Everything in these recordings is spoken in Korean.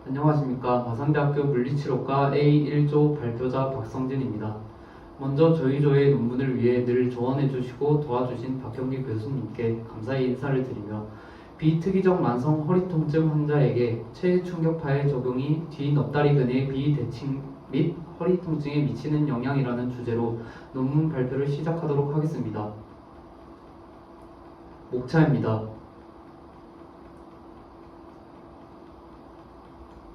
안녕하십니까. 마산대학교 물리치료과 A1조 발표자 박성진입니다. 먼저 저희 조의 논문을 위해 늘 조언해주시고 도와주신 박형기 교수님께 감사의 인사를 드리며 비특이적 만성 허리통증 환자에게 체충격파의 적용이 뒤넙다리근의 비대칭 및 허리 통증에 미치는 영향이라는 주제로 논문 발표를 시작하도록 하겠습니다. 목차입니다.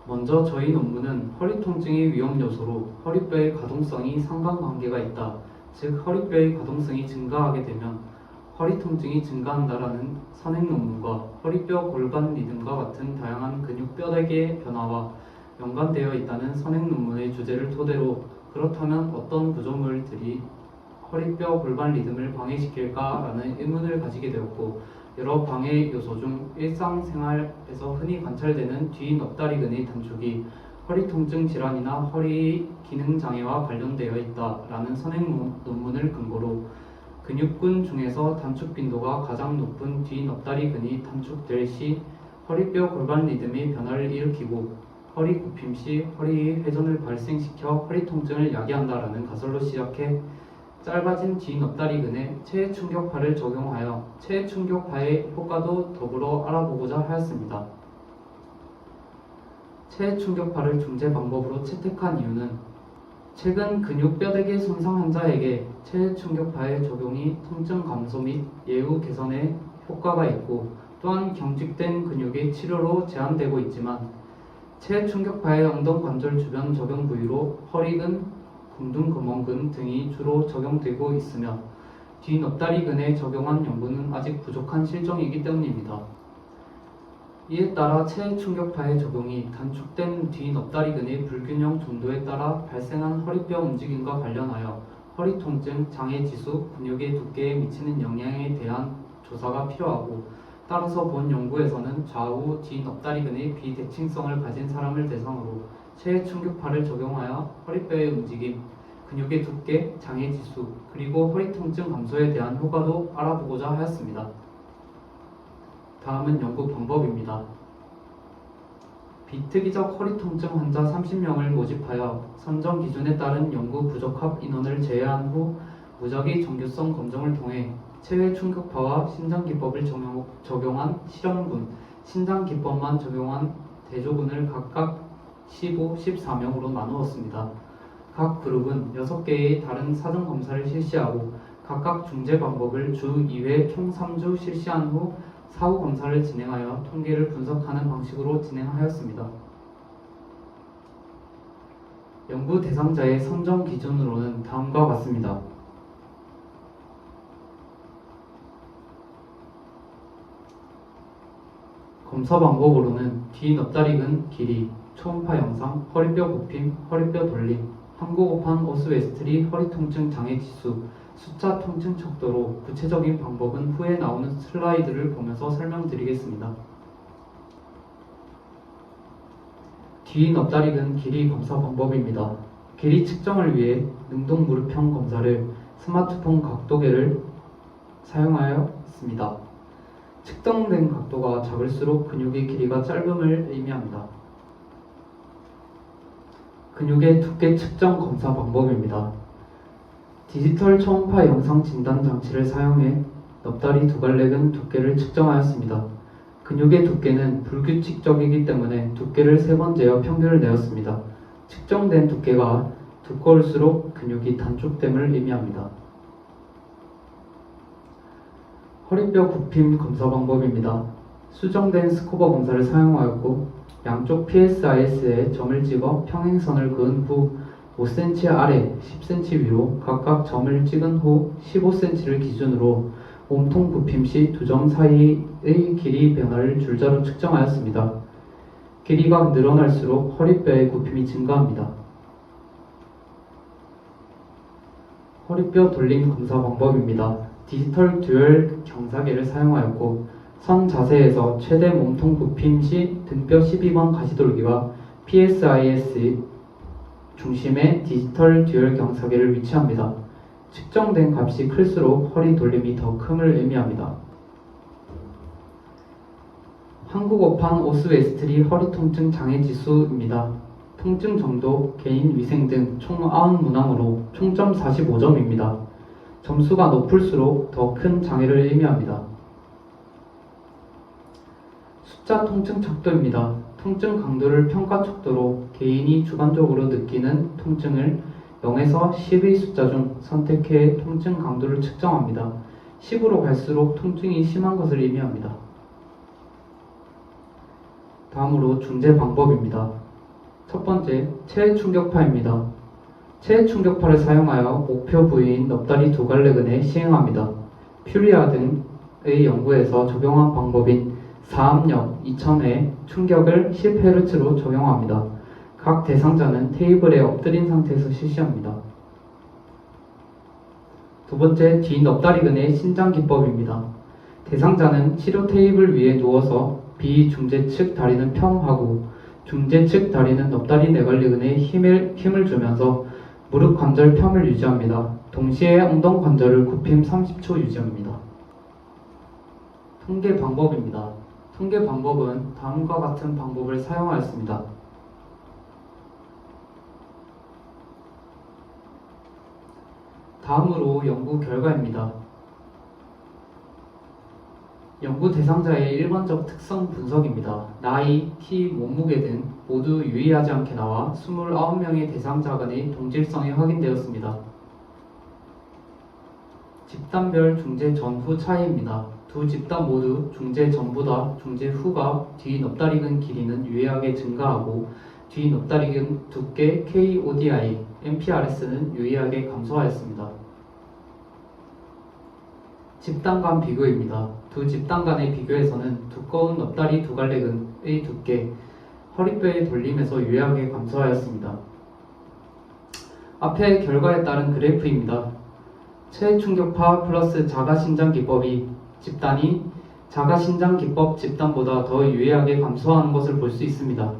먼저 저희 논문은 허리 통증의 위험 요소로 허리뼈의 가동성이 상관관계가 있다. 즉 허리뼈의 가동성이 증가하게 되면 허리 통증이 증가한다라는 선행 논문과 허리뼈 골반 리듬과 같은 다양한 근육 뼈대의 변화와 연관되어 있다는 선행 논문의 주제를 토대로 그렇다면 어떤 구조물들이 허리뼈 골반 리듬을 방해시킬까라는 의문을 가지게 되었고, 여러 방해 요소 중 일상생활에서 흔히 관찰되는 뒤넙다리근의 단축이 허리 통증 질환이나 허리 기능 장애와 관련되어 있다라는 선행 논문을 근거로 근육군 중에서 단축 빈도가 가장 높은 뒤넙다리근이 단축될 시 허리뼈 골반 리듬의 변화를 일으키고 허리 굽힘 시 허리의 회전을 발생시켜 허리 통증을 야기한다라는 가설로 시작해 짧아진 뒤넙다리근에 체충격파를 적용하여 체충격파의 효과도 더불어 알아보고자 하였습니다. 체충격파를 중재 방법으로 채택한 이유는 최근 근육 뼈대기 손상 환자에게 체충격파의 적용이 통증 감소 및 예후 개선에 효과가 있고, 또한 경직된 근육의 치료로 제한되고 있지만 체충격파의 엉덩관절 주변 적용 부위로 허리근, 궁둥구멍근 등이 주로 적용되고 있으며 뒤넙다리근에 적용한 연구는 아직 부족한 실정이기 때문입니다. 이에 따라 체충격파의 적용이 단축된 뒤넙다리근의 불균형 정도에 따라 발생한 허리뼈 움직임과 관련하여 허리 통증, 장애 지수, 근육의 두께에 미치는 영향에 대한 조사가 필요하고, 따라서 본 연구에서는 좌우 뒤넙다리근의 비대칭성을 가진 사람을 대상으로 체충격파를 적용하여 허리뼈의 움직임, 근육의 두께, 장애 지수, 그리고 허리 통증 감소에 대한 효과도 알아보고자 하였습니다. 다음은 연구 방법입니다. 비특이적 허리 통증 환자 30명을 모집하여 선정 기준에 따른 연구 부적합 인원을 제외한 후 무작위 정규성 검정을 통해 체외 충격파와 신장기법을 적용한 실험군, 신장기법만 적용한 대조군을 각각 15, 14명으로 나누었습니다. 각 그룹은 6개의 다른 사전검사를 실시하고 각각 중재 방법을 주 2회 총 3주 실시한 후 사후 검사를 진행하여 통계를 분석하는 방식으로 진행하였습니다. 연구 대상자의 선정 기준으로는 다음과 같습니다. 검사 방법으로는 뒤넙다리근 길이, 초음파 영상, 허리뼈 굽힘, 허리뼈 돌림, 한국어판 오스웨스트리 허리 통증 장애 지수, 숫자 통증 척도로 구체적인 방법은 후에 나오는 슬라이드를 보면서 설명드리겠습니다. 뒤넙다리근 길이 검사 방법입니다. 길이 측정을 위해 능동 무릎형 검사를 스마트폰 각도계를 사용하였습니다. 측정된 각도가 작을수록 근육의 길이가 짧음을 의미합니다. 근육의 두께 측정 검사 방법입니다. 디지털 초음파 영상 진단 장치를 사용해 넙다리 두갈래근 두께를 측정하였습니다. 근육의 두께는 불규칙적이기 때문에 두께를 3번 재어 평균을 내었습니다. 측정된 두께가 두꺼울수록 근육이 단축됨을 의미합니다. 허리뼈 굽힘 검사 방법입니다. 수정된 스쿠버 검사를 사용하였고 양쪽 PSIS에 점을 찍어 평행선을 그은 후 5cm 아래, 10cm 위로 각각 점을 찍은 후 15cm를 기준으로 몸통 굽힘 시 두 점 사이의 길이 변화를 줄자로 측정하였습니다. 길이가 늘어날수록 허리뼈의 굽힘이 증가합니다. 허리뼈 돌림 검사 방법입니다. 디지털 듀얼 경사계를 사용하였고 선 자세에서 최대 몸통 굽힘 시 등뼈 12번 가시돌기와 PSIS 중심에 디지털 듀얼 경사계를 위치합니다. 측정된 값이 클수록 허리 돌림이 더 큼을 의미합니다. 한국어판 오스웨스트리 허리 통증 장애 지수입니다. 통증 정도, 개인 위생 등 총 90문항으로 총점 45점입니다. 점수가 높을수록 더 큰 장애를 의미합니다. 숫자 통증 척도입니다. 통증 강도를 평가 척도로 개인이 주관적으로 느끼는 통증을 0에서 10의 숫자 중 선택해 통증 강도를 측정합니다. 10으로 갈수록 통증이 심한 것을 의미합니다. 다음으로 중재 방법입니다. 첫 번째, 체해 충격파입니다. 체해 충격파를 사용하여 목표 부위인 넙다리 두갈래근에 시행합니다. 퓨리아 등의 연구에서 적용한 방법인 4압력 2000회 충격을 10Hz로 적용합니다. 각 대상자는 테이블에 엎드린 상태에서 실시합니다. 두 번째, 뒤넙다리근의 신장 기법입니다. 대상자는 치료 테이블 위에 누워서 비중재 측 다리는 평하고 중재 측 다리는 넙다리 내관리근에 힘을 주면서 무릎 관절 펴을 유지합니다. 동시에 엉덩 관절을 굽힘 30초 유지합니다. 통계 방법입니다. 통계 방법은 다음과 같은 방법을 사용하였습니다. 다음으로 연구 결과입니다. 연구 대상자의 일반적 특성 분석입니다. 나이, 키, 몸무게 등 모두 유의하지 않게 나와 29명의 대상자 간의 동질성이 확인되었습니다. 집단별 중재 전후 차이입니다. 두 집단 모두 중재 전보다 중재 후가 뒤넙다리근 길이는 유의하게 증가하고 뒤넙다리근 두께 KODI, MPRS는 유의하게 감소하였습니다. 집단 간 비교입니다. 두 집단 간의 비교에서는 두꺼운 넙다리 두갈래근의 두께, 허리뼈의 돌림에서 유의하게 감소하였습니다. 앞의 결과에 따른 그래프입니다. 체해 충격파 플러스 자가신장 기법이 집단이 자가신장 기법 집단보다 더 유의하게 감소하는 것을 볼 수 있습니다.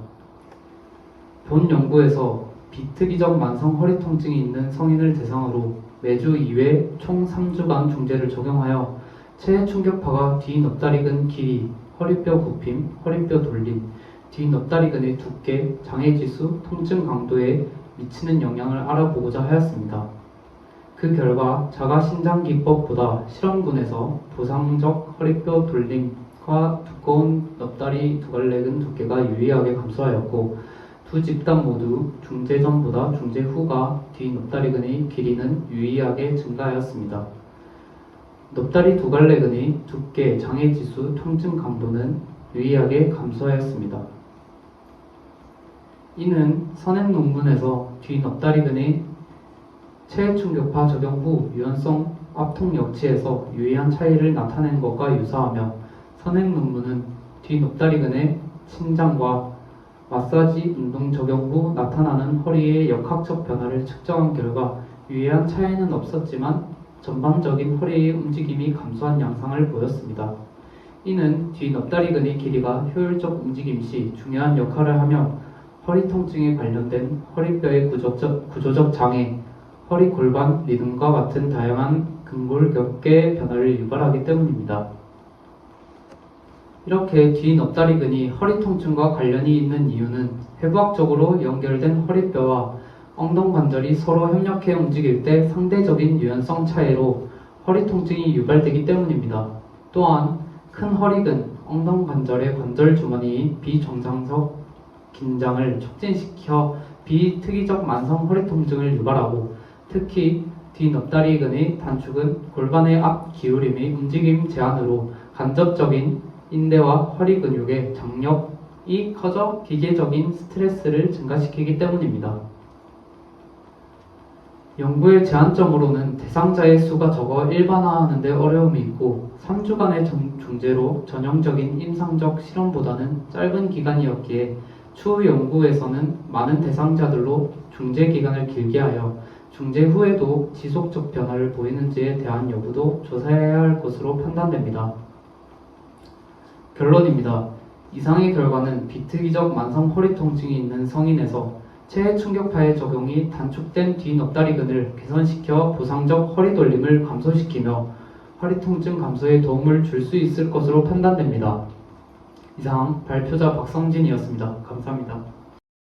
본 연구에서 비특이적 만성 허리 통증이 있는 성인을 대상으로 매주 2회 총 3주간 중재를 적용하여 체해 충격파가 뒤넙다리근 길이, 허리뼈 굽힘, 허리뼈 돌림, 뒤넙다리근의 두께, 장애지수, 통증 강도에 미치는 영향을 알아보고자 하였습니다. 그 결과 자가신장기법보다 실험군에서 부상적 허리뼈 돌림과 두꺼운 넙다리 두갈래근 두께가 유의하게 감소하였고 두 집단 모두 중재 전보다 중재 후가 뒤넙다리근의 길이는 유의하게 증가하였습니다. 넙다리 두갈래근의 두께, 장애지수, 통증 강도는 유의하게 감소하였습니다. 이는 선행 논문에서 뒤넙다리근의 체해 충격파 적용 후 유연성 압통 역치에서 유의한 차이를 나타낸 것과 유사하며 선행 논문은 뒤넙다리근의 신장과 마사지 운동 적용 후 나타나는 허리의 역학적 변화를 측정한 결과 유의한 차이는 없었지만 전반적인 허리의 움직임이 감소한 양상을 보였습니다. 이는 뒤넙다리근의 길이가 효율적 움직임 시 중요한 역할을 하며 허리 통증에 관련된 허리뼈의 구조적 장애, 허리 골반 리듬과 같은 다양한 근골격계 변화를 유발하기 때문입니다. 이렇게 뒤넙다리근이 허리 통증과 관련이 있는 이유는 해부학적으로 연결된 허리뼈와 엉덩 관절이 서로 협력해 움직일 때 상대적인 유연성 차이로 허리 통증이 유발되기 때문입니다. 또한 큰 허리근, 엉덩 관절의 관절 주머니인 비정상적 긴장을 촉진시켜 비특이적 만성 허리 통증을 유발하고 특히 뒤넙다리근의 단축은 골반의 앞 기울임의 움직임 제한으로 간접적인 인대와 허리 근육의 장력이 커져 기계적인 스트레스를 증가시키기 때문입니다. 연구의 제한점으로는 대상자의 수가 적어 일반화하는 데 어려움이 있고 3주간의 중재로 전형적인 임상적 실험보다는 짧은 기간이었기에 추후 연구에서는 많은 대상자들로 중재 기간을 길게 하여 중재 후에도 지속적 변화를 보이는지에 대한 여부도 조사해야 할 것으로 판단됩니다. 결론입니다. 이상의 결과는 비특이적 만성 허리 통증이 있는 성인에서 체해 충격파의 적용이 단축된 뒤넙다리근을 개선시켜 부상적 허리 돌림을 감소시키며 허리 통증 감소에 도움을 줄 수 있을 것으로 판단됩니다. 이상 발표자 박성진이었습니다. 감사합니다.